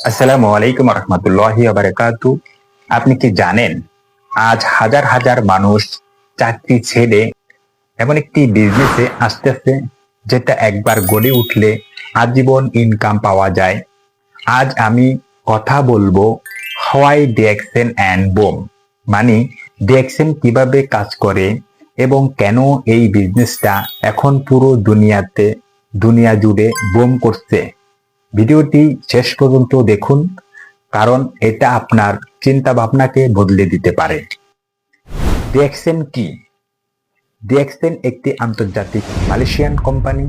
আসসালামু আলাইকুম রহমতুল্লাহি ওয়া বারাকাতু। আপনি কি জানেন আজ হাজার হাজার মানুষ চাকরি ছেড়ে এমন একটি বিজনেসে আসতেছে যেটা একবার গড়ে উঠলে আজীবন ইনকাম পাওয়া যায়। আজ আমি কথা বলবো হাওয়াই ডিএক্সএন অ্যান্ড বুম, মানে ডিএক্সএন কিভাবে কাজ করে এবং কেন এই বিজনেসটা এখন পুরো দুনিয়া জুড়ে বুম করছে। ভিডিওটি শেষ পর্যন্ত দেখুন, কারণ এটা আপনার চিন্তা ভাবনাকে বদলে দিতে পারে। ডিএক্সএন কি? ডিএক্সএন একটি আন্তর্জাতিক মালয়েশিয়ান কোম্পানি।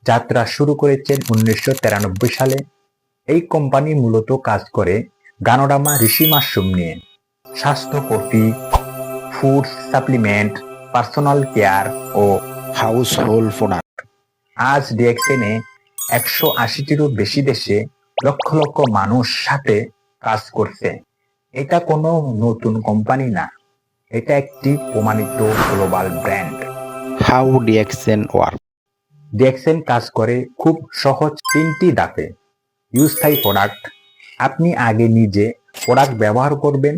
যাত্রা শুরু করেছেন 1993 সালে। এই কোম্পানি মূলত কাজ করে গানোডামা ঋষি মাশরুম নিয়ে। স্বাস্থ্য coffee, food supplement, personal care ও হাউস হোল্ড প্রোডাক্ট। আজ ডিএক্সএনে 180টিরও বেশি দেশে লক্ষ লক্ষ মানুষ সাথে কাজ করছে। এটা কোনো নতুন কোম্পানি না, এটা একটি প্রমাণিত global brand. How DXN work. DXN কাজ করে খুব সহজ 3টি ধাপে। স্থায়ী প্রোডাক্ট। আপনি আগে নিজে প্রোডাক্ট ব্যবহার করবেন,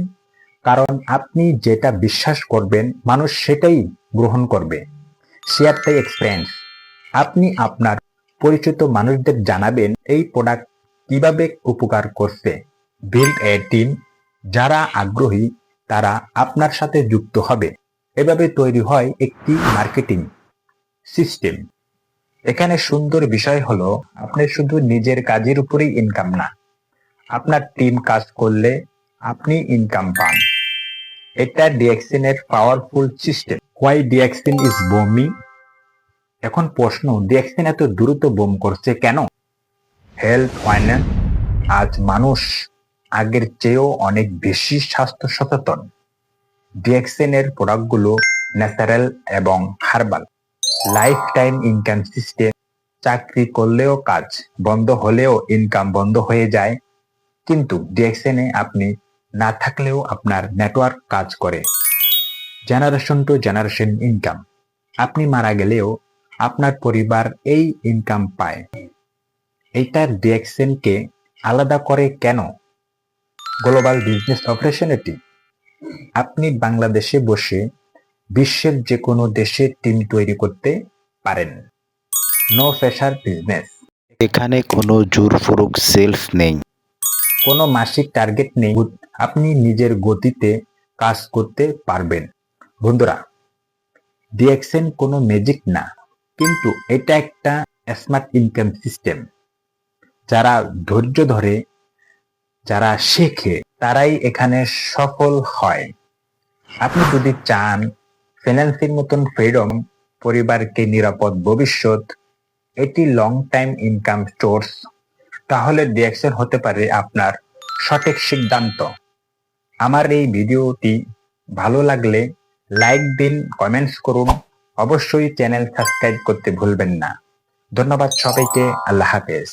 কারণ আপনি যেটা বিশ্বাস করবেন মানুষ সেটাই গ্রহণ করবে। Share the experience. আপনি আপনার পরিচিত মানুষদের জানাবেন এই প্রোডাক্ট কিভাবে উপকার করছে। Build a team. যারা আগ্রহী তারা আপনার সাথে যুক্ত হবে। এভাবে তৈরি হয় একটি মার্কেটিং সিস্টেম। এখানে সুন্দর বিষয় হলো আপনি শুধু নিজের কাজের উপরেই ইনকাম না, আপনার টিম কাজ করলে আপনি ইনকাম পান। এটা ডিএক্সএন এর powerful system. Why DXN is booming? এখন প্রশ্ন, ডিএক্সএন এত দ্রুত বুম করছে কেন? হেলথ ওয়ার্নেস। আজ মানুষ আগের চেয়েও অনেক বেশি স্বাস্থ্য সচেতন। ডিএক্সএন এর প্রোডাক্টগুলো ন্যাচারাল এবং herbal. Life time income system. চাকরি করলেও কাজ বন্ধ হলেও ইনকাম বন্ধ হয়ে যায়, কিন্তু ডিএক্সএন এ আপনি না থাকলেও আপনার নেটওয়ার্ক কাজ করে। Generation to generation income. আপনি মারা গেলেও আপনার পরিবার এই ইনকাম পায়। এইটা ডিএক্সএন কে আলাদা করে কেন? Global business opportunity. আপনি বাংলাদেশে বসে বিশ্বের যে কোনো দেশে টিম তৈরি করতে পারেন। No pressure business. এখানে কোনো জোরপূরক সেলস নেই। কোনো মাসিক টার্গেট নেই, আপনি নিজের গতিতে কাজ করতে পারবেন। বন্ধুরা, ডিএক্সএন কোনো ম্যাজিক না, কিন্তু এটা একটা স্মার্ট ইনকাম সিস্টেম। যারা ধৈর্য ধরে, যারা শেখে, তারাই এখানে সফল হয়। আপনি যদি চান ফিন্যান্সের মতন ফ্রিডম, পরিবারকে নিরাপদ ভবিষ্যৎ, এটি লং টাইম ইনকাম সোর্স, তাহলে ডিএক্সএন হতে পারে আপনার সঠিক সিদ্ধান্ত। আমার এই ভিডিওটি ভালো লাগলে লাইক দিন, কমেন্টস করুন, অবশ্যই চ্যানেল সাবস্ক্রাইব করতে ভুলবেন না। ধন্যবাদ সবাইকে। আল্লাহ হাফেজ।